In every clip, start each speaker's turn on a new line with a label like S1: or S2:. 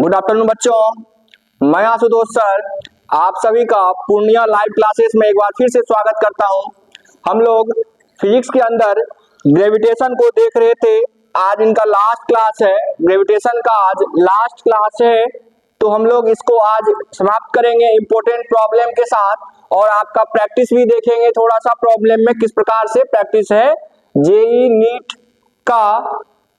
S1: Good afternoon बच्चों, मैं Ashutosh sir आप सभी का पूर्णिया लाइव क्लासेस में एक बार फिर से स्वागत करता हूं। हम लोग फिजिक्स के अंदर ग्रेविटेशन को देख रहे थे। आज इनका लास्ट क्लास है, ग्रेविटेशन का आज लास्ट क्लास है, तो हम लोग इसको आज समाप्त करेंगे इंपॉर्टेंट प्रॉब्लम के साथ और आपका प्रैक्टिस भी देखेंगे थोड़ा सा प्रॉब्लम में किस प्रकार से प्रैक्टिस है। जेई नीट का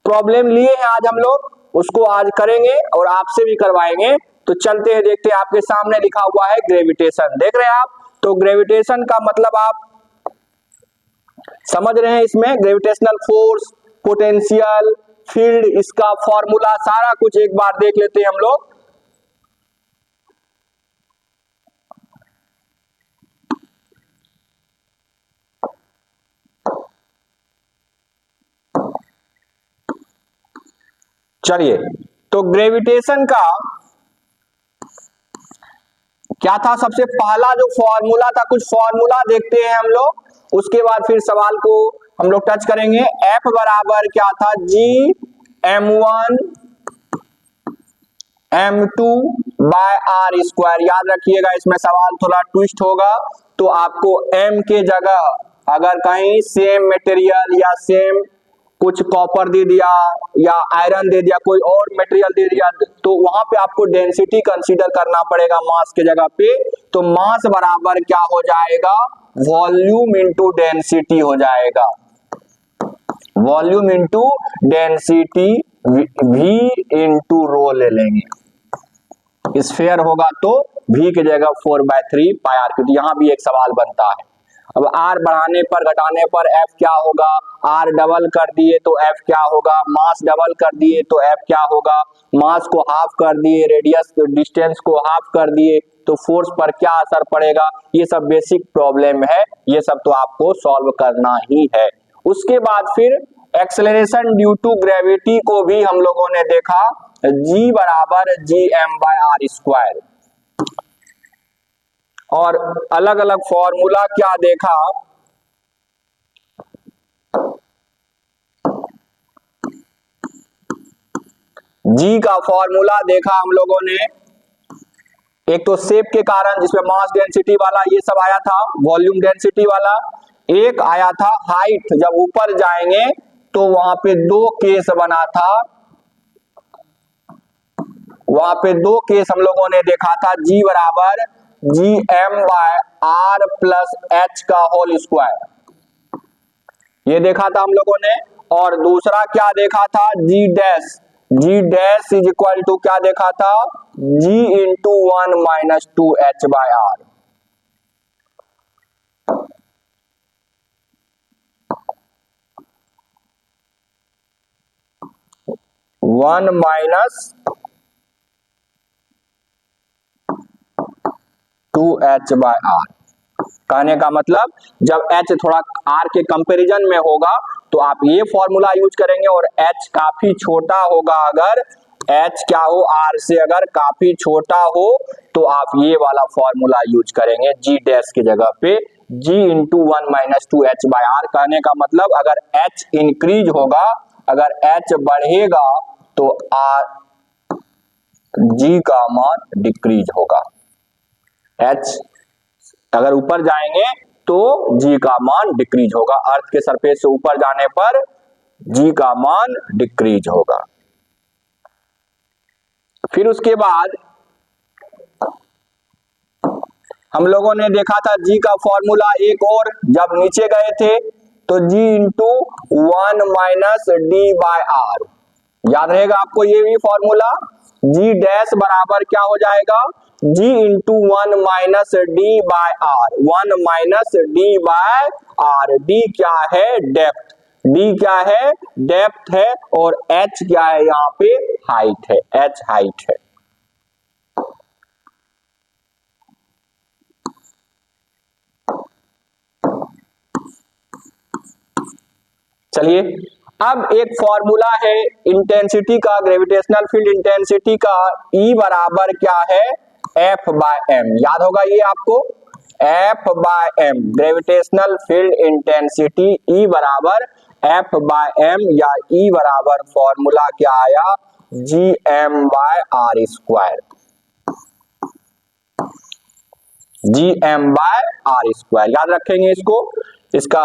S1: प्रॉब्लम लिए हैं आज हम लोग, उसको आज करेंगे और आपसे भी करवाएंगे। तो चलते हैं, देखते हैं। आपके सामने लिखा हुआ है ग्रेविटेशन, देख रहे हैं आप। तो ग्रेविटेशन का मतलब आप समझ रहे हैं। इसमें ग्रेविटेशनल फोर्स, पोटेंशियल, फील्ड, इसका फॉर्मूला सारा कुछ एक बार देख लेते हैं हम लोग। चलिए, तो ग्रेविटेशन का क्या था, सबसे पहला जो फॉर्मूला था, कुछ फॉर्मूला देखते हैं हम लोग, उसके बाद फिर सवाल को हम लोग टच करेंगे। F बराबर क्या था, G m1 m2 bye r square. याद रखिएगा, इसमें सवाल थोड़ा ट्विस्ट होगा, तो आपको m के जगह अगर कहीं सेम मटेरियल या सेम कुछ कॉपर दे दिया या आयरन दे दिया, कोई और मटेरियल दे दिया, तो वहां पे आपको डेंसिटी कंसीडर करना पड़ेगा मास के जगह पे। तो मास बराबर क्या हो जाएगा, वॉल्यूम इनटू डेंसिटी हो जाएगा। Volume into density v into rho ले लेंगे। स्फीयर होगा तो v की जगह 4/3 पाई r क्यूब। यहां भी एक सवाल बनता है। अब r बढ़ाने पर घटाने पर f क्या होगा, r डबल कर दिए तो f क्या होगा, मास डबल कर दिए तो f क्या होगा, मास को हाफ कर दिए, रेडियस डिस्टेंस को हाफ कर दिए तो फोर्स पर क्या असर पड़ेगा। ये सब बेसिक प्रॉब्लम है, ये सब तो आपको सॉल्व करना ही है। उसके बाद फिर एक्सेलरेशन ड्यू टू ग्रेविटी को भी हम लोगों ने देखा, g बराबर gm/r स्क्वायर। और अलग अलग फॉर्मूला क्या देखा, जी का फॉर्मूला देखा हम लोगों ने। एक तो शेप के कारण, जिसमें मास डेंसिटी वाला ये सब आया था, वॉल्यूम डेंसिटी वाला। एक आया था हाइट, जब ऊपर जाएंगे तो वहां पे दो केस बना था, वहां पे दो केस हम लोगों ने देखा था। जी बराबर gm/r प्लस h का होल स्क्वायर, ये देखा था हम लोगों ने। और दूसरा क्या देखा था, g dash is equal to क्या देखा था, g into 1 minus 2h/r। One minus 2h/r। कहने का मतलब जब h थोड़ा r के कंपैरिजन में होगा तो आप ये फॉर्मूला यूज करेंगे, और h काफी छोटा होगा, अगर h क्या हो, r से अगर काफी छोटा हो तो आप ये वाला फॉर्मूला यूज करेंगे g डैश की जगह पे, g इंटू 1 माइनस 2h/r। कहने का मतलब अगर h इंक्रीज होगा, अगर h बढ़ेगा तो g का मान डिक्रीज होगा। h अगर ऊपर जाएंगे तो g का मान डिक्रीज होगा, अर्थ के सरफेस से ऊपर जाने पर g का मान डिक्रीज होगा। फिर उसके बाद हम लोगों ने देखा था g का फॉर्मूला एक और, जब नीचे गए थे तो g इंटू 1 माइनस d/r। याद रहेगा आपको ये भी फॉर्मूला। g डैश बराबर क्या हो जाएगा, g into 1 minus d/r। 1 minus d/r। d क्या है, डेप्थ। d क्या है, डेप्थ है, और h क्या है, यहाँ पे हाइट है, h हाइट है। चलिए, अब एक फॉर्मूला है इंटेंसिटी का, ग्रेविटेशनल फील्ड इंटेंसिटी का। E बराबर क्या है, F/m। याद होगा ये आपको, F/m gravitational field intensity. E बराबर F/m या E बराबर फॉर्मूला क्या आया, G M by R square, G M by R square, याद रखेंगे इसको। इसका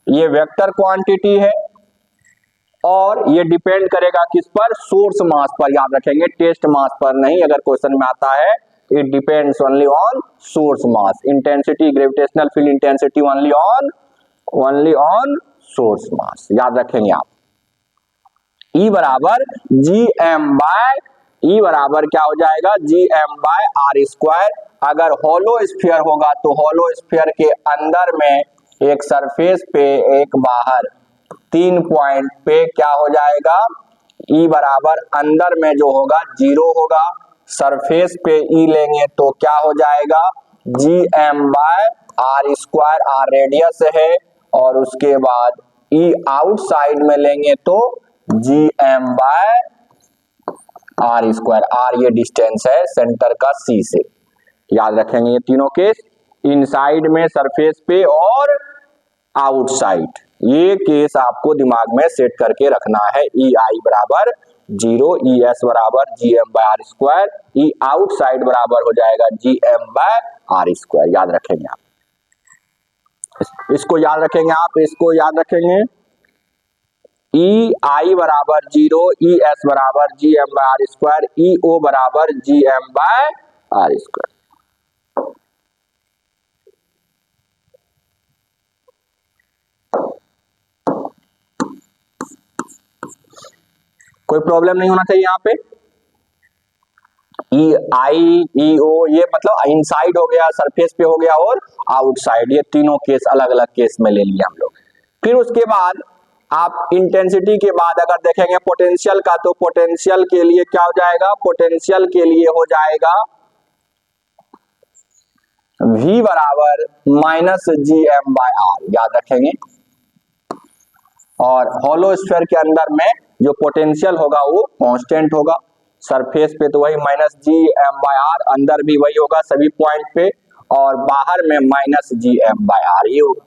S1: ये वेक्टर क्वांटिटी है और ये डिपेंड करेगा किस पर, सोर्स मास पर, याद रखेंगे टेस्ट मास पर नहीं। अगर क्वेश्चन में आता है it depends only on source mass, intensity gravitational field intensity only on source mass, याद रखेंगे आप। ई बराबर जी एम बाय, ई बराबर क्या हो जाएगा, G M by R square. अगर होलो स्फीयर होगा तो होलो स्फीयर के अंदर में एक सरफेस पे एक बाहर, 3 पॉइंट पे क्या हो जाएगा, ई बराबर अंदर में जो होगा 0 होगा, सरफेस पे ई लेंगे तो क्या हो जाएगा, G M by R square, R radius है, और उसके बाद ई आउटसाइड में लेंगे तो G M by R square, R ये डिस्टेंस है सेंटर का सी से, याद रखेंगे ये तीनों केस, इनसाइड में सरफेस पे और आउटसाइड, ये केस आपको दिमाग में सेट करके रखना है। ई आई बराबर 0, ई एस बराबर G M by R square, E outside बराबर हो जाएगा G M by R square, याद रखेंगे आप इसको, याद रखेंगे आप इसको, याद रखेंगे। ई आई बराबर 0, ई एस बराबर G M by R square, E O बराबर G M by R square. कोई प्रॉब्लम नहीं होना चाहिए यहाँ पे। ई आई ई ओ ये मतलब इनसाइड हो गया, सरफेस पे हो गया और आउटसाइड, ये तीनों केस अलग अलग केस में ले लिया हम लोग। फिर उसके बाद आप इंटेंसिटी के बाद अगर देखेंगे पोटेंशियल का, तो पोटेंशियल के लिए क्या हो जाएगा, पोटेंशियल के लिए हो जाएगा V बराबर minus G M by R, याद रखेंगे। और होलो स्फीयर के अंदर में जो पोटेंशियल होगा वो कांस्टेंट होगा, सरफेस पे तो वही minus G M by R, अंदर भी वही होगा सभी पॉइंट पे, और बाहर में minus G M by R ये होगा।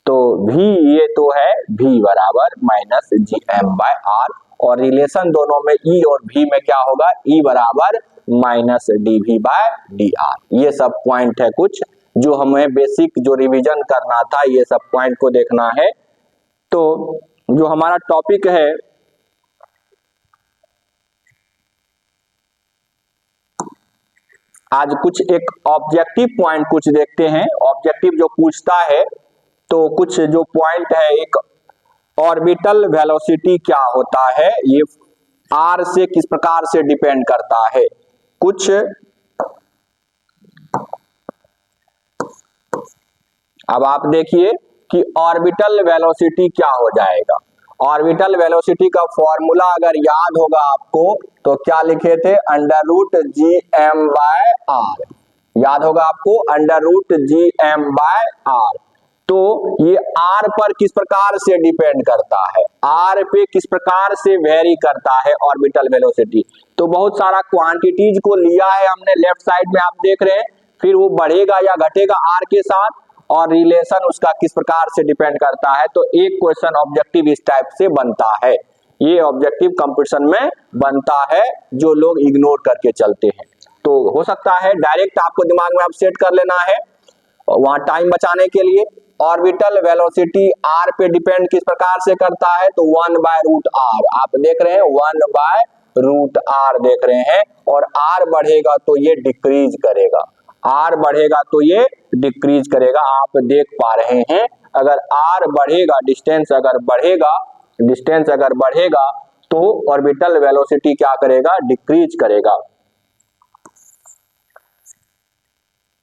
S1: तो V ये तो है V बराबर minus G M by R, और रिलेशन दोनों में E और V में क्या होगा, E बराबर minus D V by D R. ये सब पॉइंट है कुछ जो हमें बेसिक जो रिवीजन करना था, ये सब पॉइंट को देखना है। तो जो हमारा टॉपिक है आज, कुछ एक ऑब्जेक्टिव पॉइंट कुछ देखते हैं, ऑब्जेक्टिव जो पूछता है तो कुछ जो पॉइंट है, एक ऑर्बिटल वेलोसिटी क्या होता है, ये आर से किस प्रकार से डिपेंड करता है। कुछ अब आप देखिए कि ऑर्बिटल वेलोसिटी क्या हो जाएगा। ऑर्बिटल वेलोसिटी का फॉर्मूला अगर याद होगा आपको तो क्या लिखे थे, under root G M by R, याद होगा आपको, under root G M by R. तो ये आर पर किस प्रकार से डिपेंड करता है, आर पे किस प्रकार से वेरी करता है ऑर्बिटल वेलोसिटी। तो बहुत सारा क्वांटिटीज को लिया है हमने, लेफ्ट साइड में आप देख रहे हैं, फिर वो बढ़ेगा या घटेगा आर के साथ, और रिलेशन उसका किस प्रकार से डिपेंड करता है। तो एक क्वेश्चन ऑब्जेक्टिव इस टाइप से बनता है, ये ऑब्जेक्टिव कंपटीशन में बनता है जो लोग इग्नोर करके चलते हैं। तो हो सकता है डायरेक्ट आपको दिमाग में आप सेट कर लेना है वहां टाइम बचाने के लिए। ऑर्बिटल वेलोसिटी आर पे डिपेंड किस प्रकार से करता है, तो 1 बाय रूट आर, आप देख रहे हैं 1 बाय रूट आर देख रहे हैं, और आर बढ़ेगा तो ये डिक्रीज करेगा, आर बढ़ेगा तो ये डिक्रीज करेगा, आप देख पा रहे हैं। अगर आर बढ़ेगा, डिस्टेंस अगर बढ़ेगा तो ऑर्बिटल वेलोसिटी क्या करेगा, डिक्रीज करेगा।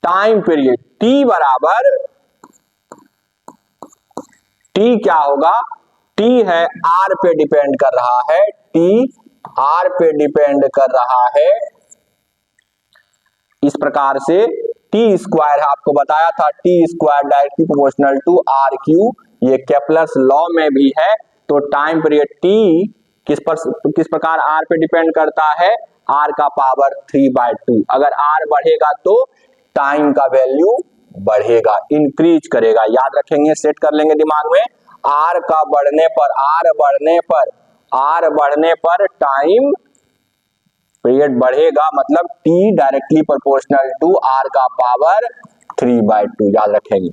S1: टाइम पीरियड टी बराबर, टी क्या होगा, टी है आर पे डिपेंड कर रहा है, टी आर पे डिपेंड कर रहा है, इस प्रकार से टी स्क्वायर है, आपको बताया था T square directly proportional to R cube, ये केपलर्स लॉ में भी है। तो टाइम पीरियड टी किस प्रकार आर पे डिपेंड करता है, आर का पावर 3/2। अगर आर बढ़ेगा तो टाइम का वैल्यू बढ़ेगा, इंक्रीज करेगा, याद रखेंगे, सेट कर लेंगे दिमाग में। आर का बढ़ने पर, आर बढ़ने पर टाइम पीरियड बढ़ेगा मतलब T directly proportional to R का पावर 3/2, याद रखेंगे।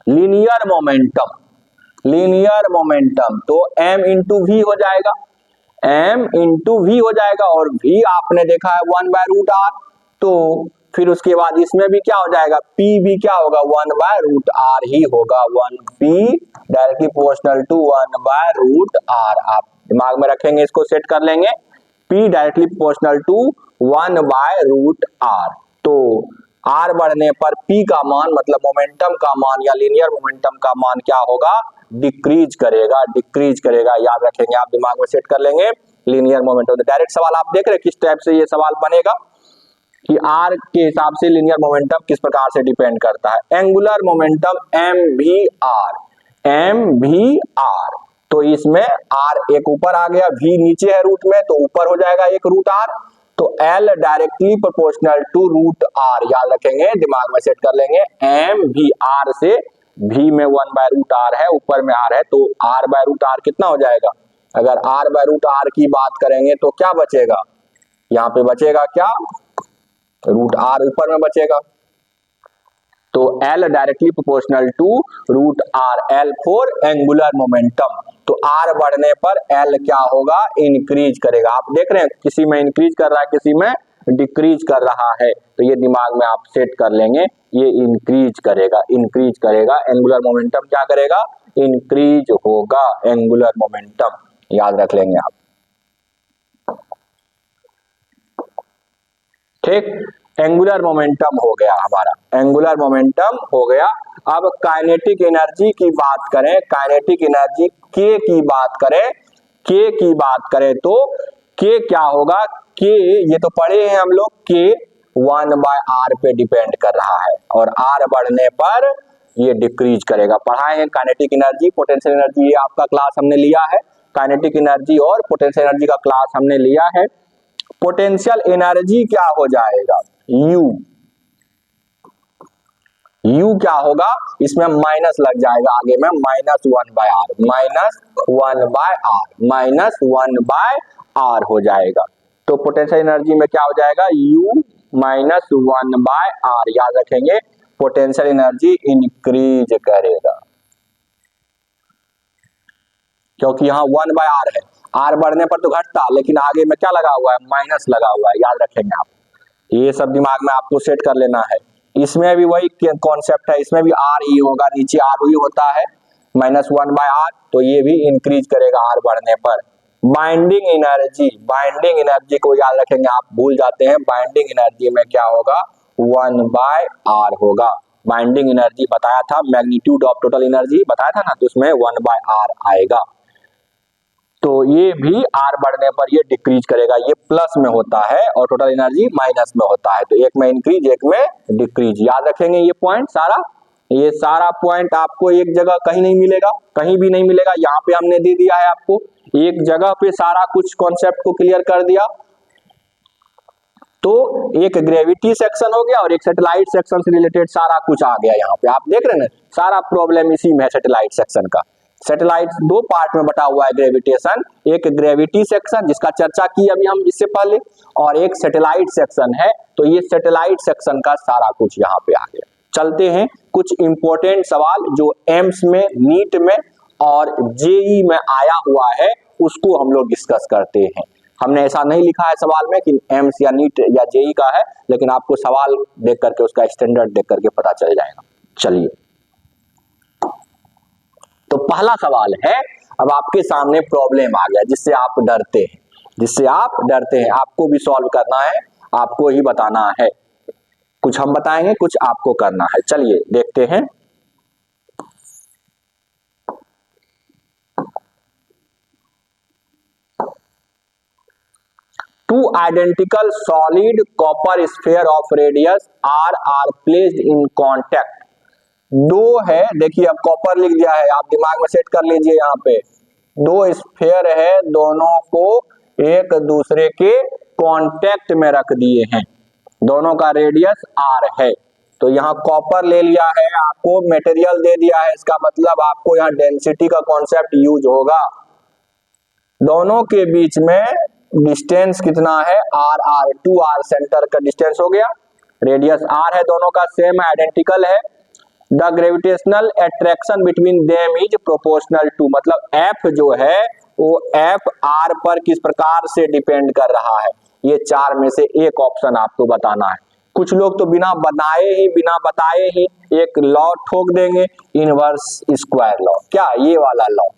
S1: लीनियर मोमेंटम तो m इंटू वी हो जाएगा, m इंटू वी हो जाएगा, और v आपने देखा है 1/√r, तो फिर उसके बाद इसमें भी क्या हो जाएगा, p भी क्या होगा 1/√r ही होगा, 1p directly proportional to 1/√r। आप दिमाग में रखेंगे, इसको सेट कर लेंगे, p directly proportional to 1/√r। तो r बढ़ने पर p का मान मतलब मोमेंटम का मान या लीनियर मोमेंटम का मान क्या होगा, डिक्रीज करेगा, याद रखेंगे, आप दिमाग में सेट कर लेंगे लीनियर मोमेंटम। तो डायरेक्ट सवाल आप देख रहे हैं किस टाइप से ये सवाल बनेगा कि r के हिसाब से लीनियर मोमेंटम किस प्रकार से डिपेंड करता है। एंगुलर मोमेंटम m भी r, तो इसमें r एक ऊपर आ गया, v नीचे है रूट में, तो ऊपर हो जाएगा 1√r, तो L directly proportional to √r, याद रखेंगे, दिमाग में सेट कर लेंगे। m भी r से v में 1/√r है, ऊपर में r है, तो r/√r कितना हो जाएगा, अगर r/√r की बात करेंगे तो क्या बचेगा, यहाँ पे बचेगा क्या, √r ऊपर में बचेगा, तो L directly proportional to √r, L for angular momentum. तो r बढ़ने पर L क्या होगा, इंक्रीज करेगा। आप देख रहे हैं किसी में इंक्रीज कर रहा है, किसी में डिक्रीज कर रहा है, तो ये दिमाग में आप सेट कर लेंगे, ये इंक्रीज करेगा, एंगुलर मोमेंटम क्या करेगा, इंक्रीज होगा, एंगुलर मोमेंटम, याद रख लेंगे आप। ठीक, एंगुलर मोमेंटम हो गया हमारा, एंगुलर मोमेंटम हो गया। अब काइनेटिक एनर्जी की बात करें, काइनेटिक एनर्जी K की बात करें तो K क्या होगा, K ये तो पढ़े हैं हम लोग, K 1/r पे डिपेंड कर रहा है, और r बढ़ने पर ये डिक्रीज करेगा। पढ़ाए हैं काइनेटिक एनर्जी, पोटेंशियल एनर्जी, ये आपका क्लास हमने लिया है, काइनेटिक एनर्जी और पोटेंशियल एनर्जी का क्लास हमने लिया है। पोटेंशियल एनर्जी क्या हो जाएगा, U क्या होगा, इसमें माइनस लग जाएगा आगे में, -1/r हो जाएगा, तो पोटेंशियल एनर्जी में क्या हो जाएगा, U -1/r, याद रखेंगे, पोटेंशियल एनर्जी इंक्रीज करेगा, क्योंकि यहाँ 1/r है, r बढ़ने पर तो घटता, लेकिन आगे में क्या लगा हुआ है, माइनस लगा हुआ है, याद रखेंगे आप, ये सब दिमाग में आपको सेट कर लेना है। इसमें भी वही कॉन्सेप्ट है, इसमें भी r ही होगा, नीचे r ही होता है, -1/r, तो ये भी इंक्रीज करेगा r बढ़ने पर। बाइंडिंग एनर्जी को याद रखेंगे, आप भूल जाते हैं, बाइंडिंग एनर्जी में क्या होगा, 1/r होगा, बाइंडिंग एनर्जी बताया था, मैग्नीट्यूड ऑफ टोटल एनर्जी बताया था ना, तो उसमें 1/r आएगा, तो ये भी r बढ़ने पर ये डिक्रीज करेगा, ये प्लस में होता है और टोटल एनर्जी माइनस में होता है, तो एक में इंक्रीज एक में डिक्रीज, याद रखेंगे ये पॉइंट सारा, ये सारा पॉइंट आपको एक जगह कहीं नहीं मिलेगा, कहीं भी नहीं मिलेगा, यहाँ पे हमने दे दिया है आपको, एक जगह पे सारा कुछ कॉन्सेप्ट को क्लियर कर दिया। तो एक ग्रेविटी सेक्शन हो गया और एक सैटेलाइट सेक्शन से रिलेटेड सारा कुछ आ गया, यहाँ पे आप देख रहे हैं ना, सारा प्रॉब्लम इसी में है सैटेलाइट सेक्शन का। सैटेलाइट दो पार्ट में बटा हुआ है ग्रेविटेशन, एक ग्रेविटी सेक्शन जिसका चर्चा की अभी हम इससे पहले, और एक सैटेलाइट सेक्शन है, तो ये सैटेलाइट सेक्शन का सारा कुछ यहाँ पे आ गया। चलते हैं कुछ इंपॉर्टेंट सवाल जो एम्स में, नीट में और जेई में आया हुआ है, उसको हम लोग डिस्कस करते हैं। हमने ऐसा नहीं लिखा है सवाल में कि एम्स या नीट या जेई का है, लेकिन आपको सवाल देख करके उसका स्टैंडर्ड देख करके पता चल जाएगा। चलिए, तो पहला सवाल है, अब आपके सामने प्रॉब्लम आ गया जिससे आप डरते हैं, आपको भी सॉल्व करना है, आपको ही बताना है, कुछ हम बताएंगे कुछ आपको करना है। चलिए देखते हैं। Two identical solid copper sphere of radius r are placed in contact। दो है, देखिए अब कॉपर लिख दिया है, आप दिमाग में सेट कर लीजिए, यहाँ पे दो स्फीयर है, दोनों को एक दूसरे के कांटेक्ट में रख दिए हैं, दोनों का रेडियस r है, तो यहाँ कॉपर ले लिया है, आपको मटेरियल दे दिया है, इसका मतलब आपको यहाँ डेंसिटी का कॉन्सेप्ट यूज होगा। दोनों के बीच में डिस्टेंस कितना है आर आर, 2r सेंटर का डिस्टेंस हो गया, रेडियस r है, दोनों का सेम आइडेंटिकल है। The gravitational attraction between them is proportional to, मतलब F जो है वो F R पर किस प्रकार से डिपेंड कर रहा है, ये चार में से एक ऑप्शन आपको बताना है। कुछ लोग तो बिना बताए ही एक लॉ ठोक देंगे, इनवर्स स्क्वायर लॉ, क्या ये वाला लॉ,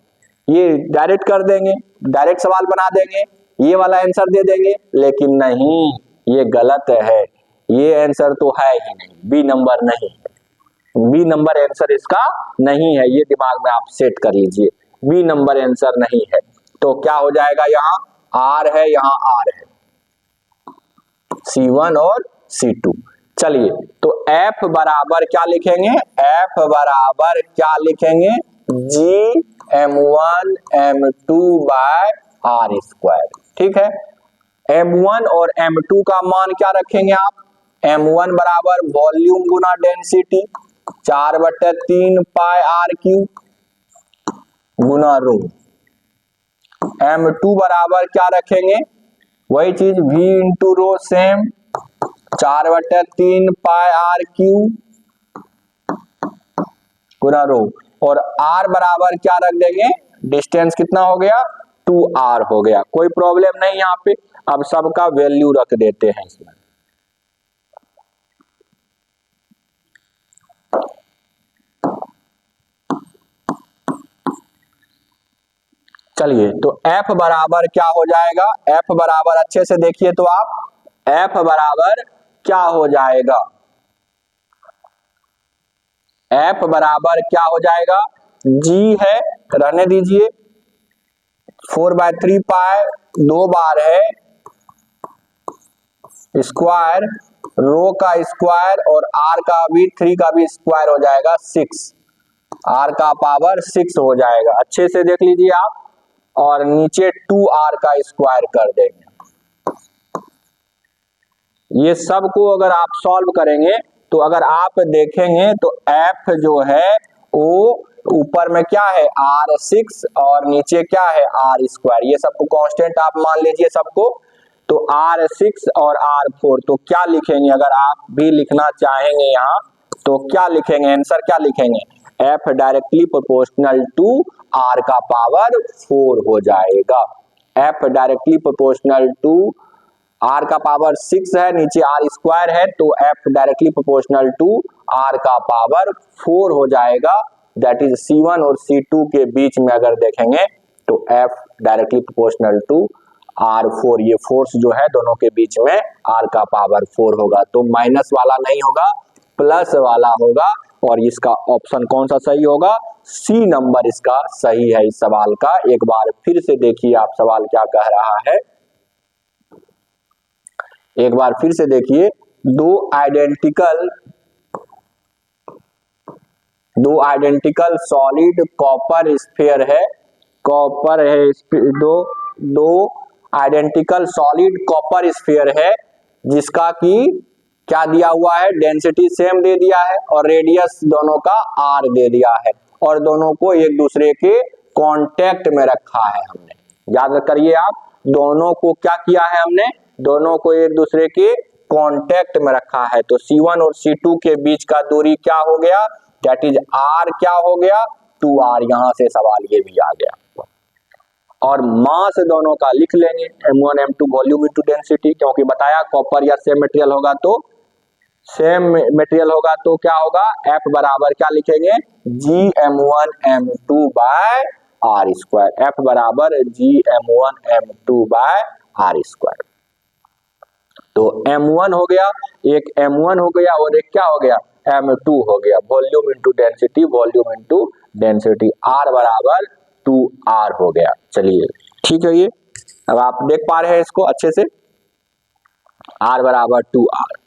S1: ये डायरेक्ट कर देंगे, डायरेक्ट सवाल बना देंगे, ये वाला आंसर दे देंगे, लेकिन नहीं, ये गलत है, ये आंसर तो है ही नहीं, बी नंबर नहीं, बी नंबर आंसर इसका नहीं है, ये दिमाग में आप सेट कर लीजिए, बी नंबर आंसर नहीं है। तो क्या हो जाएगा, यहाँ आर है, यहाँ आर है, C1 और C2। चलिए तो F बराबर क्या लिखेंगे, F बराबर क्या लिखेंगे, G(m1 m2 bye r square), ठीक है। m1 और m2 का मान क्या रखेंगे आप, m1 बराबर वॉल्यूम गुना डेंसिटी 4/3 पाई r³ गुना रो, m2 बराबर क्या रखेंगे, वही चीज v इंटू रो, सेम 4/3 पाई r³ गुना रो, और r बराबर क्या रख देंगे, डिस्टेंस कितना हो गया 2r हो गया, कोई प्रॉब्लम नहीं यहाँ पे। अब सबका वैल्यू रख देते हैं इसमें, चलिए तो F बराबर क्या हो जाएगा, F बराबर अच्छे से देखिए तो आप, F बराबर क्या हो जाएगा, F बराबर क्या हो जाएगा, G है, रहने दीजिए, 4/3 पाई 2 बार है स्क्वायर, रो का स्क्वायर और r का भी 3 का भी स्क्वायर हो जाएगा 6, r का पावर 6 हो जाएगा, अच्छे से देख लीजिए आप, और नीचे 2r का स्क्वायर कर देंगे। ये सब को अगर आप सॉल्व करेंगे तो अगर आप देखेंगे तो F जो है वो ऊपर में क्या है r6 और नीचे क्या है r स्क्वायर, ये सबको कांस्टेंट आप मान लीजिए सबको, तो r6 और r4, तो क्या लिखेंगे, अगर आप भी लिखना चाहेंगे यहाँ तो क्या लिखेंगे, आंसर क्या लिखेंगे, F directly proportional to r का पावर 4 हो जाएगा, F directly proportional to r का पावर 6 है, नीचे r स्क्वायर है, तो F directly proportional to r का पावर 4 हो जाएगा, दैट इज C1 और C2 के बीच में अगर देखेंगे तो F directly proportional to R4, ये फोर्स जो है दोनों के बीच में r का पावर 4 होगा, तो माइनस वाला नहीं होगा, प्लस वाला होगा, और इसका ऑप्शन कौन सा सही होगा, सी नंबर इसका सही है इस सवाल का। एक बार फिर से देखिए आप सवाल क्या कह रहा है, एक बार फिर से देखिए, दो आइडेंटिकल सॉलिड कॉपर स्फीयर है, दो आइडेंटिकल सॉलिड कॉपर स्फीयर है, जिसका की क्या दिया हुआ है, डेंसिटी सेम दे दिया है और रेडियस दोनों का r दे दिया है, और दोनों को एक दूसरे के कांटेक्ट में रखा है हमने, याद करिए आप, दोनों को क्या किया है हमने, दोनों को एक दूसरे के कांटेक्ट में रखा है, तो C1 और C2 के बीच का दूरी क्या हो गया, दैट इज r क्या हो गया 2r, यहां से सवाल ये भी आ गया, और मास दोनों का लिख लेंगे, m1 m2 volume into density, क्योंकि बताया कॉपर या सेम मटेरियल होगा तो क्या होगा, F बराबर क्या लिखेंगे, Gm1 m2 bye r square, F बराबर Gm1 m2 bye r square, तो m1 हो गया, एक m1 हो गया और एक क्या हो गया m2 हो गया, वॉल्यूम इनटू डेंसिटी, r बराबर 2r हो गया। चलिए ठीक है, ये अब आप देख पा रहे हैं इसको अच्छे से, r बराबर 2r,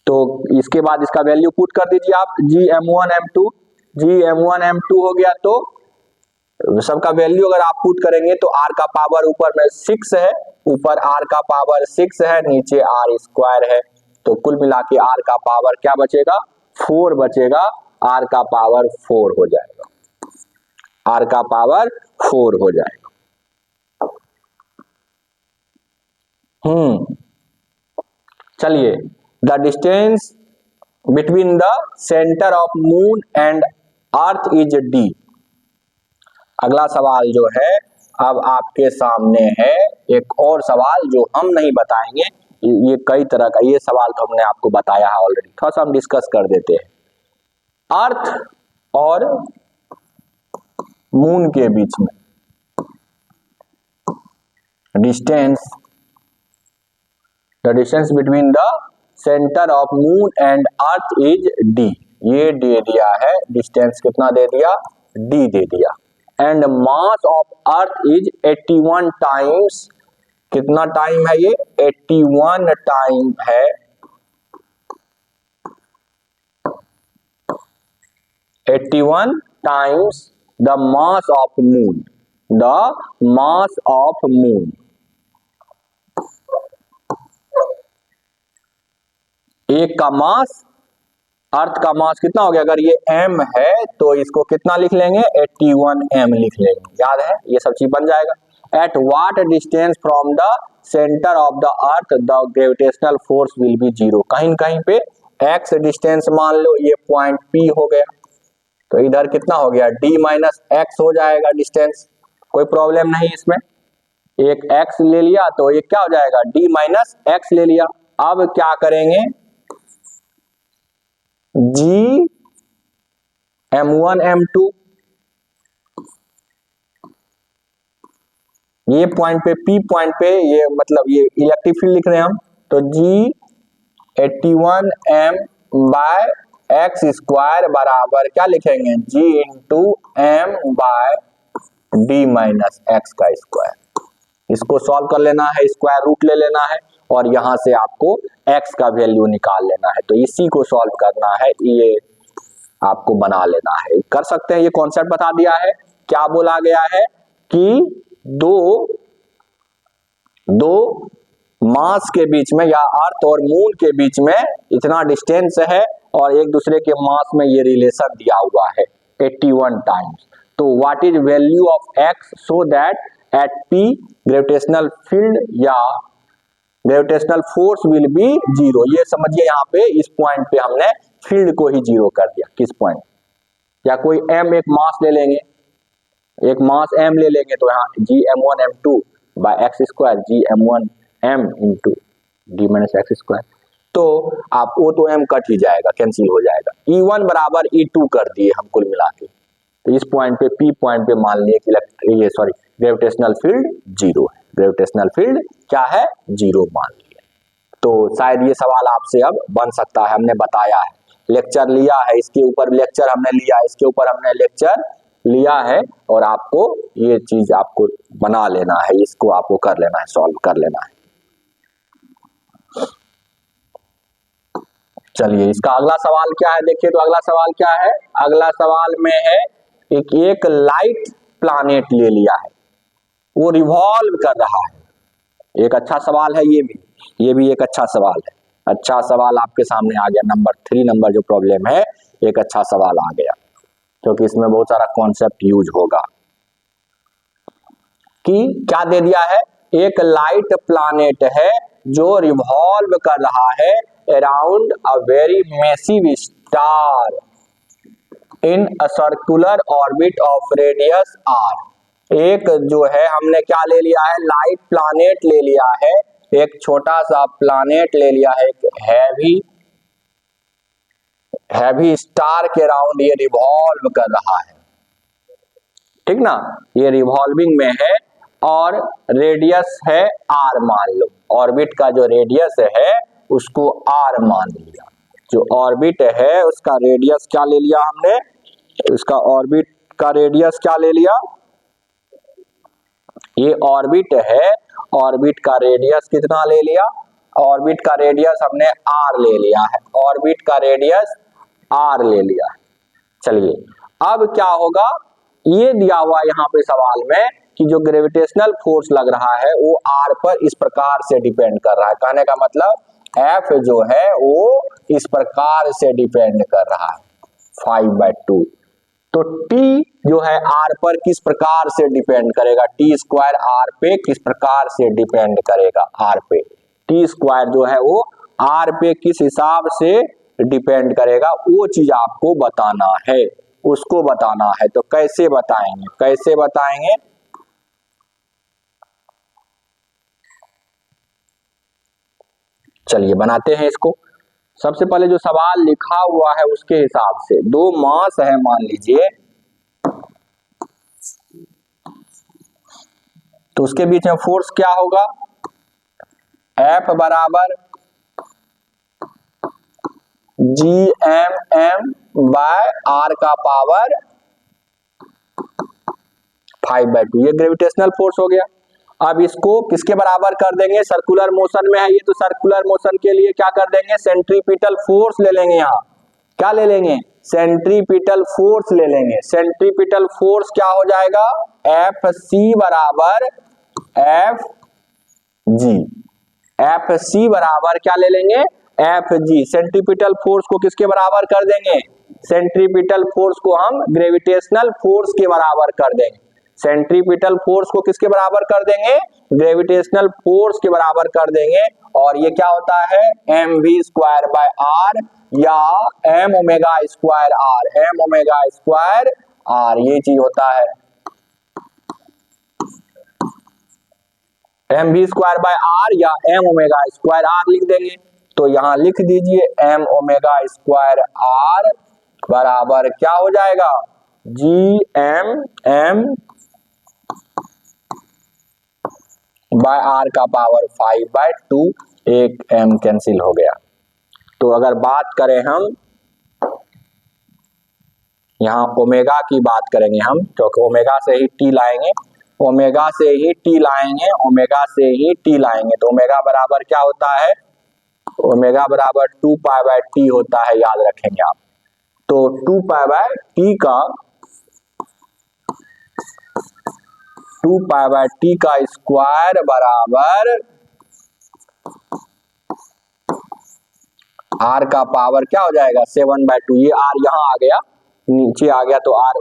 S1: तो इसके बाद इसका वैल्यू पुट कर दीजिए आप, Gm1 m2 हो गया, तो सबका वैल्यू अगर आप पुट करेंगे तो r का पावर ऊपर में 6 है, ऊपर r का पावर 6 है, नीचे r स्क्वायर है, तो कुल मिला के r का पावर क्या बचेगा 4 बचेगा, r का पावर 4 हो जाएगा, r का पावर 4 हो जाएगा। चलिए, the distance between the centre of moon and earth is D. अगला सवाल जो है अब आपके सामने है, एक और सवाल जो हम नहीं बताएंगे, ये कई तरह का, ये सवाल तो हमने आपको बताया है ऑलरेडी, थोड़ा सा हम डिस्कस कर देते हैं। अर्थ और मून के बीच में distance, the distance between the centre of moon and earth is D. ये दे दिया है, डिस्टेंस कितना दे दिया, डी दे दिया। And mass of earth is 81 times, कितना टाइम है ये, 81 टाइम है 81 times the mass of moon, the mass of moon. एक का मास, अर्थ का मास कितना हो गया, अगर ये m है तो इसको कितना लिख लेंगे, 81 m लिख लेंगे, याद है, ये सब चीज बन जाएगा। At what distance from the centre of the earth the gravitational force will be zero. कहीं कहीं पे x डिस्टेंस मान लो, ये पॉइंट P हो गया, तो इधर कितना हो गया, d माइनस एक्स हो जाएगा डिस्टेंस, कोई प्रॉब्लम नहीं इसमें। एक x ले लिया तो ये क्या हो जाएगा, d माइनस एक्स ले लिया। अब क्या करेंगे, G M1 M2, ये पॉइंट पे P पॉइंट पे, ये मतलब ये इलेक्ट्रिक फील्ड लिख रहे हैं हम, तो G 81 M by X square बराबर क्या लिखेंगे, G into M by D minus X का स्क्वायर। इसको सॉल्व कर लेना है, स्क्वायर रूट ले लेना है और यहां से आपको x का वैल्यू निकाल लेना है, तो इसी को सॉल्व करना है, ये आपको बना लेना है, कर सकते हैं। ये कॉन्सेप्ट बता दिया है, क्या बोला गया है कि दो मास के बीच में या अर्थ और मून के बीच में इतना डिस्टेंस है और एक दूसरे के मास में ये रिलेशन दिया हुआ है 81 टाइम्स। तो what is value of x so that at P gravitational field या gravitational force will be zero. ये समझिए, यहाँ पे इस पॉइंट पे हमने फील्ड को ही जीरो कर दिया। किस पॉइंट, या कोई m एक मास ले लेंगे, एक मास m ले लेंगे, तो यहाँ G M1 M2 by X square, G M1 M into D minus X square, तो आप O तो M कट ही जाएगा, कैंसिल हो जाएगा। E1 बराबर E2 कर दिए हम कुल मिला के, तो इस पॉइंट पे P पॉइंट पे मान लिए कि ये ग्रेविटेशनल फील्ड जीरो है, ग्रेविटेशनल फील्ड क्या है, जीरो मान लिया। तो शायद ये सवाल आपसे अब बन सकता है, हमने बताया है, लेक्चर लिया है, इसके ऊपर लेक्चर हमने लिया है, इसके ऊपर हमने लेक्चर लिया है, और आपको ये चीज आपको बना लेना है, इसको आपको कर लेना है, सॉल्व कर लेना है। चलिए, इसका अगला सवाल क्या है, देखिए तो अगला सवाल क्या है, अगला सवाल में है एक लाइट प्लैनेट ले लिया है, वो रिवॉल्व कर रहा है। एक अच्छा सवाल है ये भी एक अच्छा सवाल है, अच्छा सवाल आपके सामने आ गया। नंबर 3 नंबर जो प्रॉब्लम है, एक अच्छा सवाल आ गया, क्योंकि इसमें बहुत सारा कॉन्सेप्ट यूज होगा। कि क्या दे दिया है, एक लाइट प्लैनेट है जो रिवॉल्व कर रहा है around a very massive star in a circular orbit of radius r। एक जो है हमने क्या ले लिया है, लाइट प्लैनेट ले लिया है, एक छोटा सा प्लैनेट ले लिया है, एक हैवी स्टार के अराउंड ये रिवॉल्व कर रहा है, ठीक ना, ये रिवॉल्विंग में है और रेडियस है r मान लो, ऑर्बिट का जो रेडियस है उसको r मान लिया, जो ऑर्बिट है उसका रेडियस क्या ले लिया हमने, उसका ऑर्बिट का रेडियस क्या ले लिया, ये ऑर्बिट है, ऑर्बिट का रेडियस कितना ले लिया, ऑर्बिट का रेडियस हमने r ले लिया है, ऑर्बिट का रेडियस r ले लिया है। चलिए, अब क्या होगा, ये दिया हुआ यहाँ पे सवाल में कि जो ग्रेविटेशनल फोर्स लग रहा है वो r पर इस प्रकार से डिपेंड कर रहा है, कहने का मतलब F जो है वो इस प्रकार से डिपेंड कर रहा है 5/2, तो T जो है R पर किस प्रकार से डिपेंड करेगा, टी स्क्वायर R पे किस प्रकार से डिपेंड करेगा, R पे टी स्क्वायर जो है वो R पे किस हिसाब से डिपेंड करेगा, वो चीज आपको बताना है, उसको बताना है। तो कैसे बताएंगे, कैसे बताएंगे, चलिए बनाते हैं इसको। सबसे पहले जो सवाल लिखा हुआ है उसके हिसाब से, दो मास है मान लीजिए, तो उसके बीच में फोर्स क्या होगा, F बराबर GMM बाय R का पावर 5/2, ये ग्रेविटेशनल फोर्स हो गया। अब इसको किसके बराबर कर देंगे, सर्कुलर मोशन में है ये, तो सर्कुलर मोशन के लिए क्या कर देंगे, सेंट्रीपिटल फोर्स ले लेंगे। यहाँ क्या ले लेंगे, सेंट्रीपिटल फोर्स ले लेंगे। सेंट्रीपिटल फोर्स क्या हो जाएगा, FC बराबर FG, FC बराबर क्या ले लेंगे, FG। सेंट्रीपिटल फोर्स को किसके बराबर कर देंगे, सेंट्रीपिटल फोर्स को हम ग्रेविटेशनल फोर्स के बराबर कर देंगे। सेंट्रीपिटल फोर्स को किसके बराबर कर देंगे, ग्रेविटेशनल फोर्स के बराबर कर देंगे। और ये क्या होता है, mv स्क्वायर बाय r या m omega square r, m omega square r, ये चीज होता है mv स्क्वायर बाय r या m ओमेगा स्क्वायर r लिख देंगे। तो यहां लिख दीजिए m ओमेगा स्क्वायर r बराबर क्या हो जाएगा, GMM बाय R का पावर 5/2, एक m कैंसिल हो गया। तो अगर बात करें हम यहाँ ओमेगा की बात करेंगे हम, क्योंकि ओमेगा से ही t लाएंगे, ओमेगा से ही t लाएंगे, ओमेगा से ही t लाएंगे। तो ओमेगा बराबर क्या होता है, ओमेगा बराबर 2π/t होता है, याद रखेंगे आप। तो 2π/t का 2π/t का स्क्वायर बराबर r का पावर क्या हो जाएगा, 7/2। ये r यहाँ आ गया, नीचे आ गया, तो r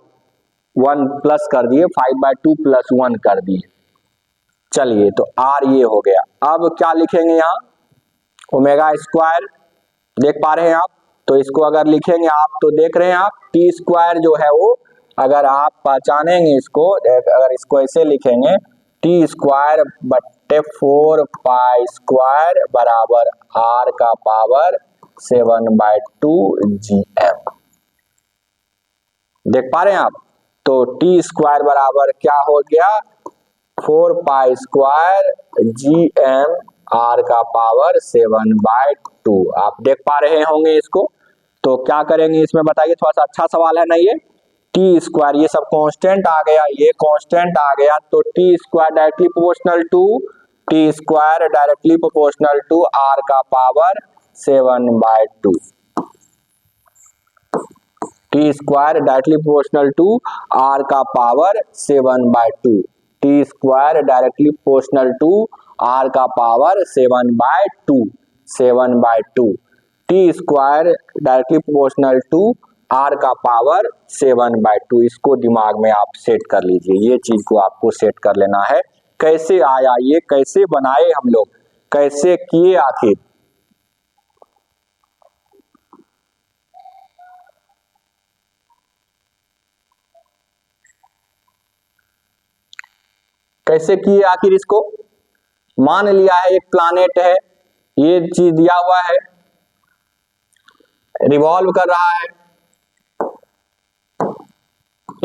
S1: 1 प्लस कर दिए, 5/2 प्लस 1 कर दिए। चलिए तो r ये हो गया। अब क्या लिखेंगे यहाँ, ओमेगा स्क्वायर, देख पा रहे हैं आप, तो इसको अगर लिखेंगे आप, तो देख रहे हैं आप, टी स्क्वायर जो है वो, अगर आप पहचानेंगे इसको, अगर इसको ऐसे लिखेंगे, टी स्क्वायर बट्टे 4 स्क्वायर बराबर r का पावर 7/2 GM, देख पा रहे हैं आप। तो टी स्क्वायर बराबर क्या हो गया, 4 स्क्वायर GM r का पावर 7/2, आप देख पा रहे होंगे इसको। तो क्या करेंगे इसमें बताइए, थोड़ा सा अच्छा सवाल है ना ये। टी स्क्वायर, ये सब कांस्टेंट आ गया, ये कांस्टेंट आ गया, तो T square directly proportional to, T square directly proportional to r का power 7/2, T square directly proportional to r का power 7/2, T square directly proportional to r का power 7/2, 7/2, T square directly proportional to r का power 7/2। इसको दिमाग में आप set कर लीजिए, ये चीज को आपको सेट कर लेना है। कैसे आया ये, कैसे बनाए हम लोग, कैसे किए आखिर, कैसे किए आखिर इसको। मान लिया है एक प्लानेट है, ये चीज दिया हुआ है, रिवॉल्व कर रहा है,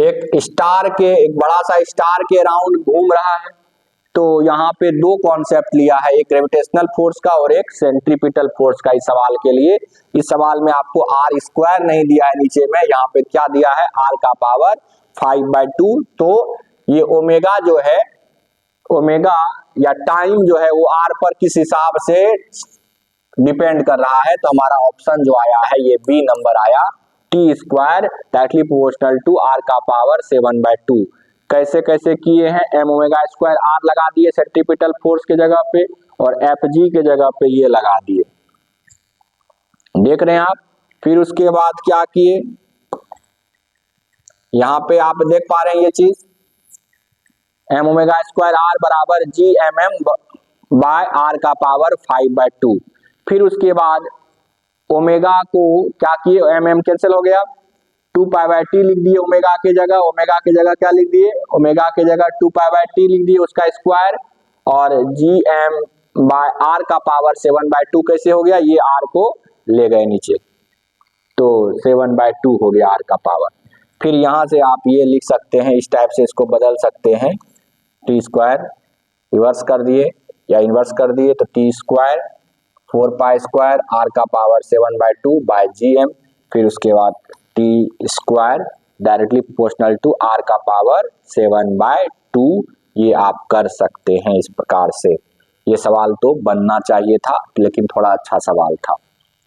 S1: एक स्टार के, एक बड़ा सा स्टार के अराउंड घूम रहा है। तो यहाँ पे दो कॉन्सेप्ट लिया है, एक ग्रेविटेशनल फोर्स का और एक सेंट्रीपिटल फोर्स का। इस सवाल के लिए, इस सवाल में आपको r स्क्वायर नहीं दिया है नीचे में, यहाँ पे क्या दिया है, r का पावर 5/2। तो ये ओमेगा जो है, ओमेगा या टाइम जो है वो r पर किस हिसाब से डिपेंड कर रहा है। तो हमारा ऑप्शन जो आया है ये बी नंबर आया, T square directly proportional to r का पावर 7/2। कैसे कैसे किए हैं, m ओमेगा स्क्वायर r लगा दिए सेंट्रीपिटल फोर्स के जगह पे, और FG के जगह पे ये लगा दिए, देख रहे हैं आप। फिर उसके बाद क्या किए, यहाँ पे आप देख पा रहे हैं ये चीज, एम ओमेगा स्क्वायर आर बराबर G M M by R का पावर 5/2। फिर उसके बाद ओमेगा को क्या किए, एम एम कैंसिल हो गया, 2 पाई/t लिख दिए ओमेगा की जगह, ओमेगा की जगह क्या लिख दिए, ओमेगा की जगह 2 पाई/t लिख दिए उसका स्क्वायर, और जी एम बाय आर का पावर 7/2 कैसे हो गया, ये आर को ले गए नीचे, तो 7/2 हो गया आर का पावर। फिर यहाँ से आप ये लिख सकते हैं, इस टाइप से इसको बदल सकते हैं, टी स्क्वायर रिवर्स कर दिए या इन्वर्स कर दिए तो T square 4 pi square R का पावर 7/2 बाय जी एम, फिर उसके बाद T square directly proportional to R का पावर 7/2। ये आप कर सकते हैं इस प्रकार से। ये सवाल तो बनना चाहिए था, लेकिन थोड़ा अच्छा सवाल था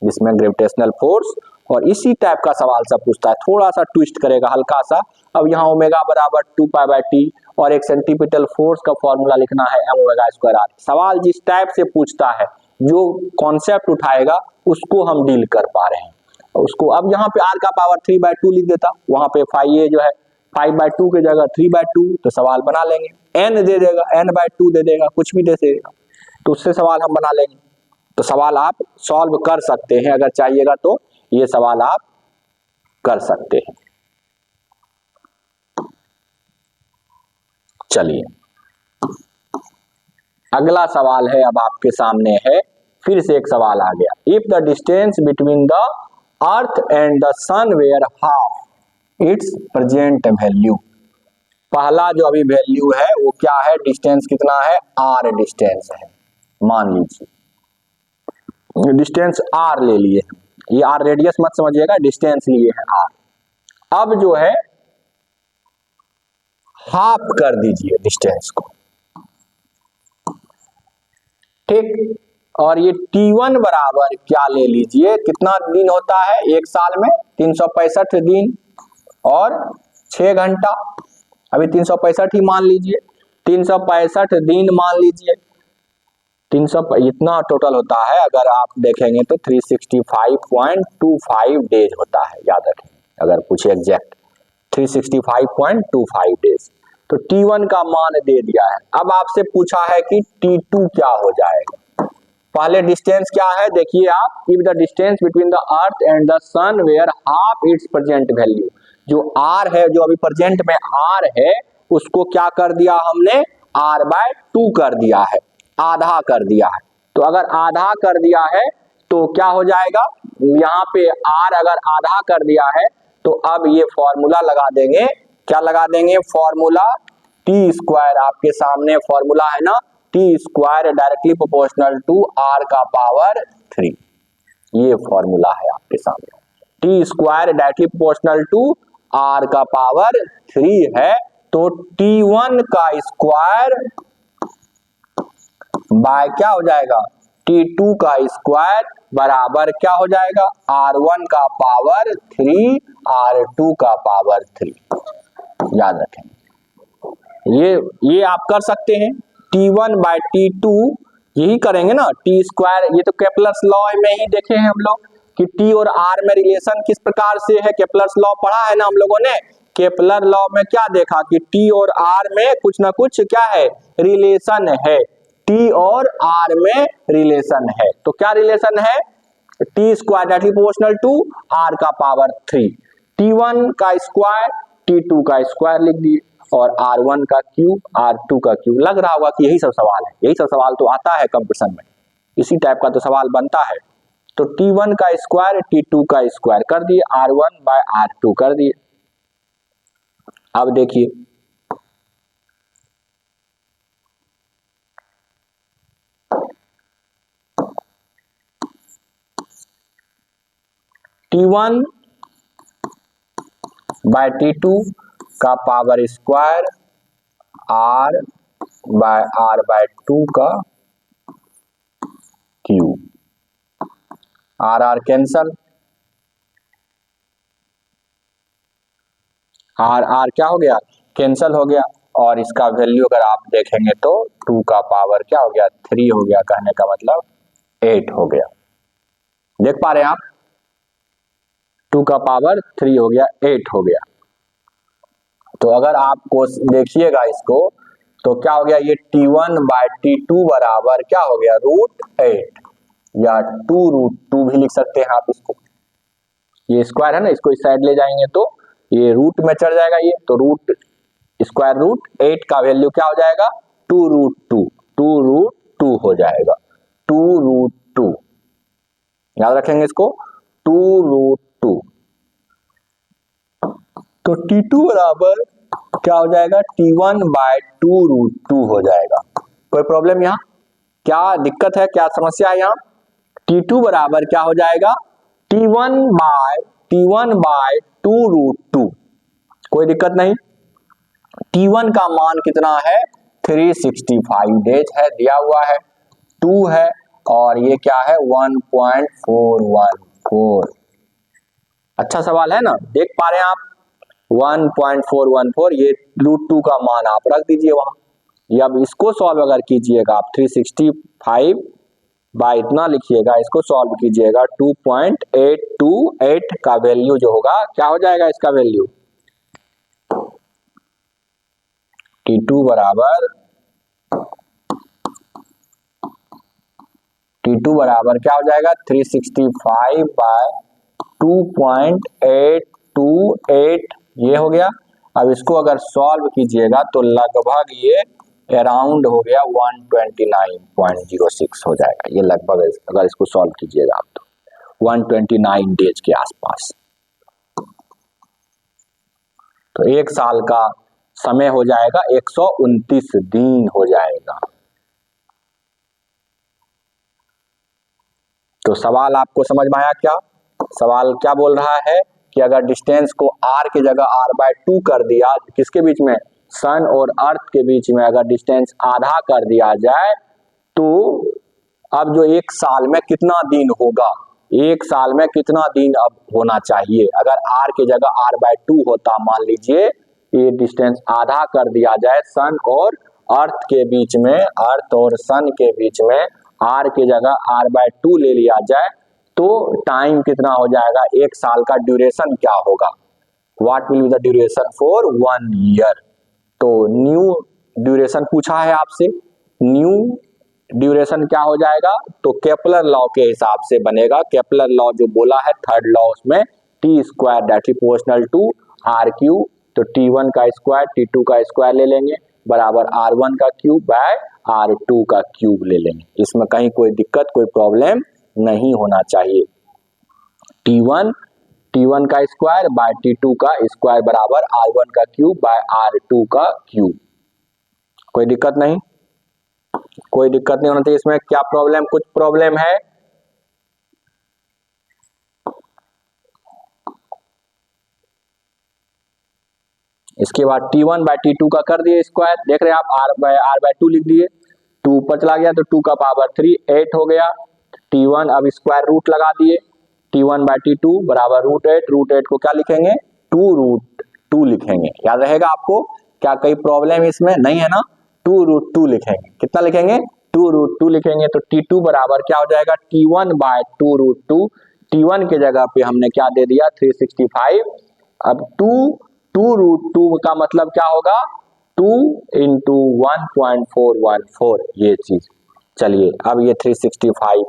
S1: जिसमें ग्रेविटेशनल फोर्स और इसी टाइप का सवाल सब पूछता है, थोड़ा सा ट्विस्ट करेगा हल्का सा। अब यहाँ ओमेगा बराबर 2 पाई/t और एक सेंटीपिटल फोर्स का फॉर्मूला लिखना है एम ओमेगा स्क्वायर आर। सवाल जिस टाइप से पूछता है, जो कॉन्सेप्ट उठाएगा उसको हम डील कर पा रहे हैं उसको। अब यहाँ पे r का पावर 3/2 लिख देता, वहां पे ये जो है 5/2 की जगह 3/2, तो सवाल बना लेंगे। n दे देगा, n/2 दे देगा, कुछ भी दे देगा, तो उससे सवाल हम बना लेंगे। तो सवाल आप सॉल्व कर सकते हैं, अगर चाहिएगा तो ये सवाल आप कर सकते हैं। चलिए अगला सवाल है, अब आपके सामने है, फिर से एक सवाल आ गया। If the distance between the earth and the sun were half its present value. पहला जो अभी वैल्यू है वो क्या है, डिस्टेंस कितना है, आर डिस्टेंस है। मान लीजिए डिस्टेंस आर ले लिए, ये आर रेडियस मत समझिएगा, डिस्टेंस लिए है आर। अब जो है हाफ कर दीजिए डिस्टेंस को, ठीक। और ये T1 बराबर क्या ले लीजिए, कितना दिन होता है एक साल में, 365 दिन और 6 घंटा। अभी 365 ही मान लीजिए, 365 दिन मान लीजिए, 300 इतना टोटल होता है। अगर आप देखेंगे तो 365.25 डेज होता है, याद रखें, अगर पूछे एग्जैक्ट 365.25 डेज। तो T1 का मान दे दिया है। अब आपसे पूछा है कि T2 क्या हो जाएगा। पहले डिस्टेंस क्या है देखिए आप, if the distance between the earth and the sun were half its present value, जो आर है, जो अभी प्रेजेंट में आर है, उसको क्या कर दिया हमने, r/2 कर दिया है, आधा कर दिया है। तो अगर आधा कर दिया है तो क्या हो जाएगा, यहाँ पे r अगर आधा कर दिया है तो अब ये फॉर्मूला लगा देंगे, क्या लगा देंगे, फॉर्मूला टी स्क्वायर, आपके सामने फॉर्मूला है ना, T square directly proportional to R का पावर 3। ये फॉर्मूला है आपके सामने, T square directly proportional to R का पावर 3 है। तो T1 का स्क्वायर बाय क्या हो जाएगा, T2 का स्क्वायर बराबर क्या हो जाएगा, R1 का पावर 3 R2 का पावर 3। याद रखें, ये आप कर सकते हैं। T1/T2 यही करेंगे ना, टी स्क्वायर, ये तो केपलर्स लॉ में ही देखे हैं हम लोग कि टी और आर में रिलेशन किस प्रकार से है। केपलर्स लॉ पढ़ा है ना हम लोगों ने। केपलर लॉ में क्या देखा कि टी और आर में कुछ ना कुछ क्या है, रिलेशन है, टी और आर में रिलेशन है। तो क्या रिलेशन है, T square directly proportional to R का पावर 3, T1 का स्क्वायर T2 का स्क्वायर लिख दिए, और R1 का क्यूब R2 का क्यूब। लग रहा होगा कि यही सब सवाल है, यही सब सवाल तो आता है कंपटीशन में, इसी टाइप का तो सवाल बनता है। तो T1 का स्क्वायर T2 का स्क्वायर कर दिए, R1/R2 कर दिए। अब देखिए T1/T2 का पावर स्क्वायर R/R/2 का क्यूब, R कैंसल, R क्या हो गया, कैंसल हो गया। और इसका वैल्यू अगर आप देखेंगे तो 2 का पावर क्या हो गया, 3 हो गया, कहने का मतलब 8 हो गया। देख पा रहे हैं आप, 2 का पावर 3 हो गया, 8 हो गया। तो अगर आपको देखिएगा इसको तो क्या हो गया, ये T1/T2 बराबर क्या हो गया, √8 या 2√2 भी लिख सकते हैं आप इसको। ये स्क्वायर है ना, इसको इस साइड ले जाएंगे तो ये रूट में चढ़ जाएगा, ये तो √8 का वैल्यू क्या हो जाएगा, 2√2 हो जाएगा, 2√2 याद रखेंगे इसको, 2√2। तो T2 बराबर क्या हो जाएगा, T1/2√2 हो जाएगा। कोई प्रॉब्लम यहाँ, क्या दिक्कत है, क्या समस्या है यहाँ? T2 बराबर क्या हो जाएगा, T1/2√2। कोई दिक्कत नहीं। T1 का मान कितना है, 365 डेज है, दिया हुआ है, 2 है और ये क्या है 1.414। अच्छा सवाल है ना, देख पा रहे हैं आप, 1.414, ये √2 का मान आप रख दीजिए वहां। ये अब इसको सॉल्व अगर कीजिएगा आप, 365 बाय इतना लिखिएगा, इसको सॉल्व कीजिएगा, 2.828 का वैल्यू जो होगा क्या हो जाएगा, इसका वैल्यू T2 बराबर क्या हो जाएगा, 365 बाय 2.828 ये हो गया। अब इसको अगर सॉल्व कीजिएगा तो लगभग ये अराउंड हो गया 129.06 हो जाएगा, ये लगभग अगर इसको सॉल्व कीजिएगा आप तो 129 डेज के आसपास। तो एक साल का समय हो जाएगा, 129 दिन हो जाएगा। तो सवाल आपको समझ में आया क्या? सवाल क्या बोल रहा है कि अगर डिस्टेंस को r की जगह r/2 कर दिया, किसके बीच में, सन और अर्थ के बीच में अगर डिस्टेंस आधा कर दिया जाए तो अब जो एक साल में कितना दिन होगा, एक साल में कितना दिन अब होना चाहिए। अगर r की जगह r/2 होता, मान लीजिए ये डिस्टेंस आधा कर दिया जाए सन और अर्थ के बीच में, अर्थ और सन के बीच में r की जगह r/2 ले लिया जाए तो टाइम कितना हो जाएगा, एक साल का ड्यूरेशन क्या होगा, what will be the duration for 1 year. तो न्यू ड्यूरेशन पूछा है आपसे, न्यू ड्यूरेशन क्या हो जाएगा, तो केपलर लॉ के हिसाब से बनेगा। केपलर लॉ जो बोला है थर्ड लॉ, उसमें T² that is proportional to R3, तो T1 का स्क्वायर T2 का स्क्वायर ले लेंगे बराबर R1 का क्यूब बाय R2 का क्यूब ले लेंगे। इसमें कहीं कोई दिक्कत, कोई प्रॉब्लम नहीं होना चाहिए। T1 का स्क्वायर बाय T2 का स्क्वायर बराबर R1 का क्यूब बाय R2 का क्यूब। कोई दिक्कत नहीं, कोई दिक्कत नहीं होना चाहिए। इसमें क्या प्रॉब्लम, कुछ प्रॉब्लम है? इसके बाद T1 बाय T2 का कर दिए स्क्वायर, देख रहे हैं आप, R/2 लिख दिए, 2 ऊपर चला गया तो 2 का पावर 3 8 हो गया। T1 अब स्क्वायर रूट लगा दिए, T1 बाय T2 बराबर √8, √8 को क्या लिखेंगे, 2√2 लिखेंगे। याद रहेगा आपको? क्या कोई प्रॉब्लम इसमें नहीं है ना, 2√2 लिखेंगे। कितना लिखेंगे, 2√2 लिखेंगे। तो T2 बराबर क्या हो जाएगा, T1 बाय 2√2, T1 के जगह पे हमने क्या दे दिया 365। अब 2√2 का मतलब क्या होगा, 2 इंटू 1.414 ये चीज। चलिए अब ये 365,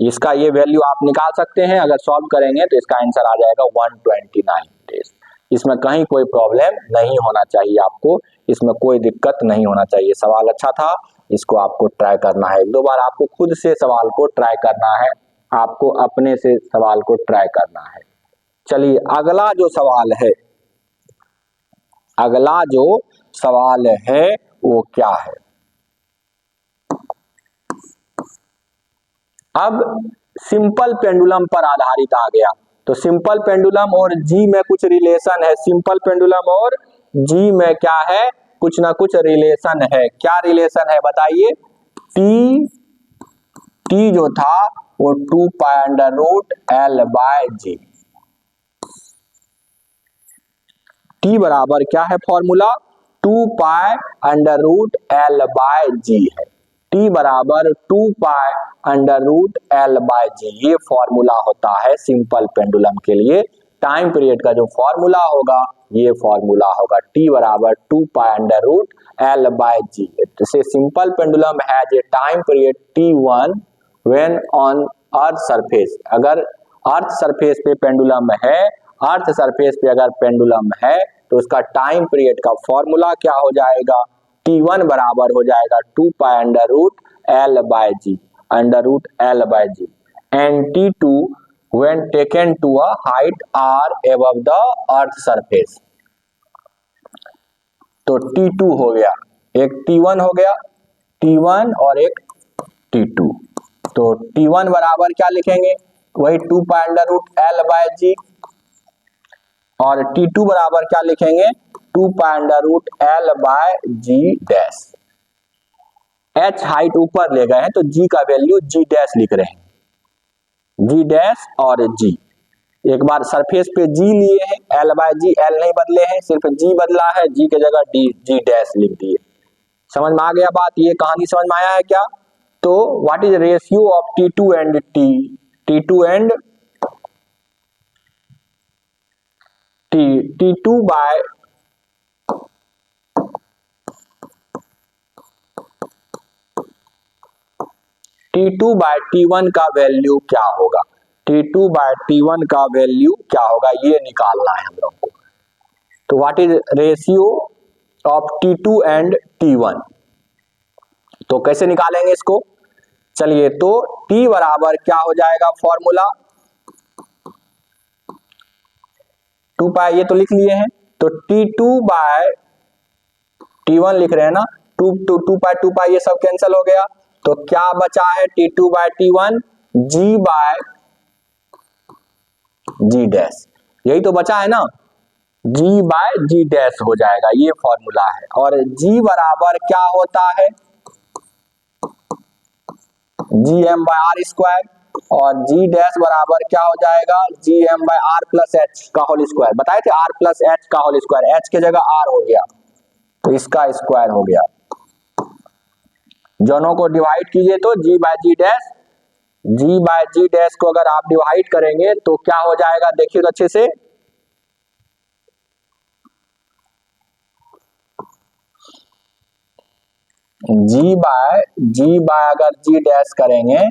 S1: इसका ये वैल्यू आप निकाल सकते हैं, अगर सॉल्व करेंगे तो इसका आंसर आ जाएगा 129 डेज। इसमें कहीं कोई प्रॉब्लम नहीं होना चाहिए आपको, इसमें कोई दिक्कत नहीं होना चाहिए। सवाल अच्छा था, इसको आपको ट्राई करना है, एक दो बार आपको खुद से सवाल को ट्राई करना है, आपको अपने से सवाल को ट्राई करना है। चलिए अगला जो सवाल है, अगला जो सवाल है वो क्या है, अब सिंपल पेंडुलम पर आधारित आ गया। तो सिंपल पेंडुलम और जी में कुछ रिलेशन है, सिंपल पेंडुलम और जी में क्या है, कुछ ना कुछ रिलेशन है। क्या रिलेशन है बताइए? टी जो था वो 2π√L/G। टी बराबर क्या है फॉर्मूला, 2π√L/G है। टी बराबर 2π√L/G, ये फॉर्मूला होता है सिंपल पेंडुलम के लिए। टाइम पीरियड का जो फॉर्मूला होगा ये फॉर्मूला होगा, T बराबर 2 pi under root L by G. से simple pendulum has a time period T1 when on earth surface. अगर अर्थ सरफेस पे पेंडुलम है, अर्थ सरफेस पे अगर पेंडुलम है तो उसका टाइम पीरियड का फॉर्मूला क्या हो जाएगा, T1 बराबर हो जाएगा 2 pi under root L by G, under root L by G, and T2 when taken to a height r above the earth surface। तो T2 हो गया, एक T1 हो गया, T1 और एक T2। तो T1 बराबर क्या लिखेंगे, वही 2 pi under root L by G, और T2 बराबर क्या लिखेंगे, 2 pi under root L by G dash. H height ऊपर ले गए हैं तो G का वैल्यू G डैश लिख रहे हैं, G डैश और G। एक बार सरफेस पे G लिए हैं, L बाय जी, L नहीं बदले हैं, सिर्फ G बदला है, G के जगह G डैश लिख दिए। समझ में आ गया बात, ये कहानी समझ में आया है क्या। तो what is ratio of T2 and T2 and T2 by T2 by T1 का वैल्यू क्या होगा, T2 बाय T1 का वैल्यू क्या होगा, ये निकालना है हम लोग को। तो what is ratio of T2 and T1, तो कैसे निकालेंगे इसको, चलिए। तो T बराबर क्या हो जाएगा फॉर्मूला, 2 पाई ये तो लिख लिए हैं, तो T2 बाय T1 लिख रहे हैं ना, 2 पाई ये सब कैंसिल हो गया, तो क्या बचा है T2 by T1, G by G dash, यही तो बचा है ना, G बाय G डैश हो जाएगा, ये फॉर्मूला है। और G बराबर क्या होता है, GM बाय आर स्क्वायर, और G डैश बराबर क्या हो जाएगा, GM by R plus H का होल स्क्वायर। बताए थे R प्लस एच का होल स्क्वायर, H के जगह R हो गया तो इसका स्क्वायर हो गया। दोनों को डिवाइड कीजिए तो G by G dash, G by G dash को अगर आप डिवाइड करेंगे तो क्या हो जाएगा, देखिए तो अच्छे से, G बाय अगर G डैश करेंगे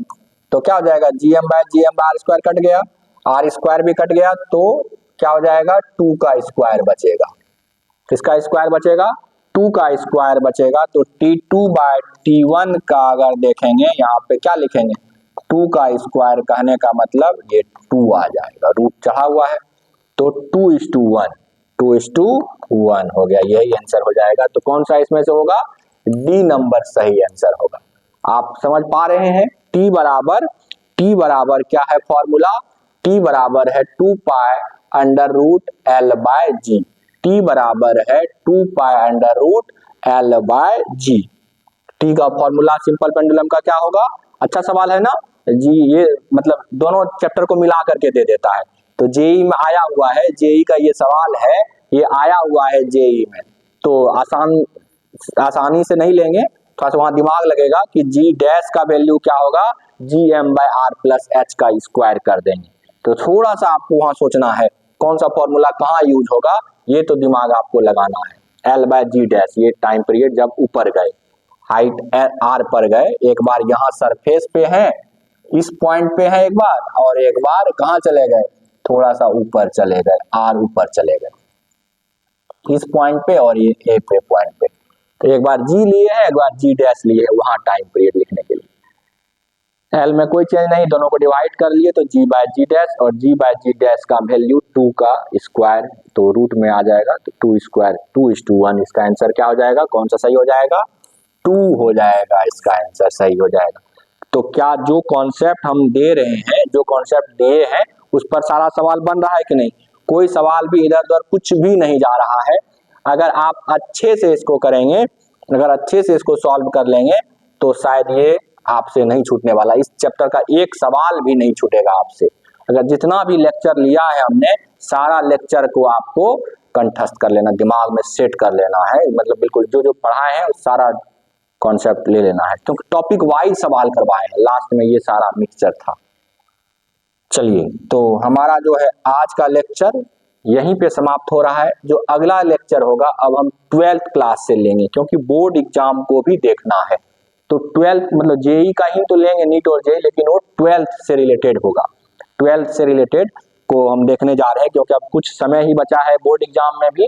S1: तो क्या हो जाएगा, GM by R square cut गया, आर स्क्वायर भी कट गया, तो क्या हो जाएगा, 2 का स्क्वायर बचेगा। किसका स्क्वायर बचेगा, 2 का स्क्वायर बचेगा। तो T2 बाय T1 का अगर देखेंगे यहाँ पे क्या लिखेंगे, 2 का स्क्वायर कहने का मतलब ये 2 आ जाएगा, रूट चढ़ा हुआ है, तो 2:1 हो गया, यही आंसर हो जाएगा। तो कौन सा इसमें से होगा, डी नंबर सही आंसर होगा। आप समझ पा रहे हैं, T बराबर क्या है फॉर्मूला, T बराबर है 2 pi under root L by G, T बराबर है 2 pi under root L by G. T का फॉर्मूला सिंपल पेंडुलम का क्या होगा, अच्छा सवाल है ना जी, ये मतलब दोनों चैप्टर को मिला करके दे देता है। तो जेई में आया हुआ है, जेई का ये सवाल है, ये आया हुआ है जेई में, तो आसानी से नहीं लेंगे, थोड़ा सा वहां दिमाग लगेगा कि G डैश का वैल्यू क्या होगा, GM by R plus H का स्क्वायर कर देंगे। तो थोड़ा सा आपको वहां सोचना है कौन सा फॉर्मूला कहाँ यूज होगा, ये तो दिमाग आपको लगाना है। L बाय जी डैश, ये टाइम पीरियड जब ऊपर गए, हाइट R पर गए, एक बार यहाँ सरफेस पे है, इस पॉइंट पे है एक बार, और एक बार कहाँ चले गए, थोड़ा सा ऊपर चले गए, R ऊपर चले गए इस पॉइंट पे, और ये A पे पॉइंट पे। तो एक बार G लिए है, एक बार G डैश लिए है, वहां टाइम पीरियड लिखने के लिए। L में कोई चेंज नहीं, दोनों को डिवाइड कर लिए तो G बाय G डैश, और G बाय G डैश का वैल्यू 2 का स्क्वायर, तो रूट में आ जाएगा, तो 2 स्क्वायर 2:1, इसका आंसर क्या हो जाएगा, कौन सा सही हो जाएगा, 2 हो जाएगा, इसका आंसर सही हो जाएगा। तो क्या जो कॉन्सेप्ट हम दे रहे हैं, जो कॉन्सेप्ट दे हैं उस पर सारा सवाल बन रहा है कि नहीं, कोई सवाल भी इधर उधर कुछ भी नहीं जा रहा है। अगर आप अच्छे से इसको करेंगे, अगर अच्छे से इसको सॉल्व कर लेंगे तो शायद ये आपसे नहीं छूटने वाला, इस चैप्टर का एक सवाल भी नहीं छूटेगा आपसे। अगर जितना भी लेक्चर लिया है हमने, सारा लेक्चर को आपको कंठस्थ कर लेना, दिमाग में सेट कर लेना है, मतलब बिल्कुल जो जो पढ़ाए हैं सारा कॉन्सेप्ट ले लेना है, क्योंकि टॉपिक वाइज सवाल करवाए हैं, लास्ट में ये सारा मिक्सचर था। चलिए, तो हमारा जो है आज का लेक्चर यहीं पे समाप्त हो रहा है। जो अगला लेक्चर होगा अब हम 12th क्लास से लेंगे, क्योंकि बोर्ड एग्जाम को भी देखना है। तो 12th मतलब जेई का ही तो लेंगे, नीट और जेई, लेकिन वो 12th से रिलेटेड होगा। 12th से रिलेटेड को हम देखने जा रहे हैं, क्योंकि अब कुछ समय ही बचा है बोर्ड एग्जाम में भी,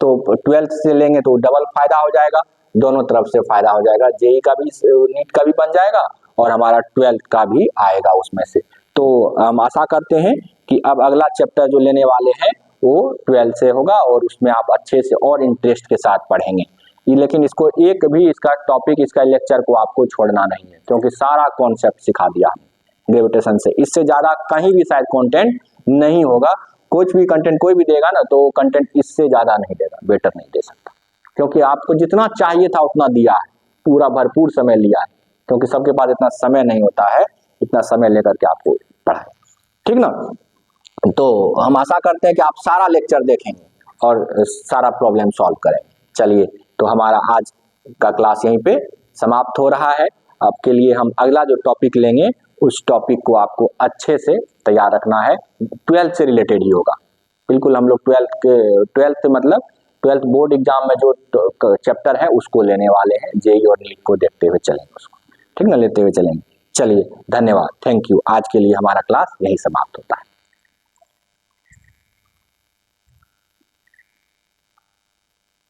S1: तो 12th से लेंगे तो डबल फायदा हो जाएगा, दोनों तरफ से फायदा हो जाएगा, जेई का भी नीट का भी बन जाएगा और हमारा 12th का भी आएगा उसमें से। तो हम आशा करते हैं कि अब अगला चैप्टर जो लेने वाले हैं वो 12th से होगा और उसमें आप अच्छे से और इंटरेस्ट के साथ पढ़ेंगे। लेकिन इसको एक भी इसका टॉपिक, इसका लेक्चर को आपको छोड़ना नहीं है, क्योंकि सारा कॉन्सेप्ट सिखा दिया हमने ग्रेविटेशन से। इससे ज्यादा कहीं भी शायद कंटेंट नहीं होगा। कुछ भी कंटेंट कोई भी देगा ना, तो कंटेंट इससे ज्यादा नहीं देगा, बेटर नहीं दे सकता, क्योंकि आपको जितना चाहिए था उतना दिया है, पूरा भरपूर समय लिया है, क्योंकि सबके पास इतना समय नहीं होता है, इतना समय लेकर के आपको पढ़ाए। ठीक ना? तो हम आशा करते हैं कि आप सारा लेक्चर देखेंगे और सारा प्रॉब्लम सॉल्व करेंगे। चलिए, तो हमारा आज का क्लास यहीं पे समाप्त हो रहा है। आपके लिए हम अगला जो टॉपिक लेंगे उस टॉपिक को आपको अच्छे से तैयार रखना है, 12th से रिलेटेड ही होगा। बिल्कुल हम लोग 12th मतलब 12th बोर्ड एग्जाम में जो चैप्टर है उसको लेने वाले हैं, जेई और नीट को देखते हुए चलेंगे उसको। ठीक ना, लेते हुए चलेंगे। चलिए, धन्यवाद, थैंक यू। आज के लिए हमारा क्लास यही समाप्त होता है।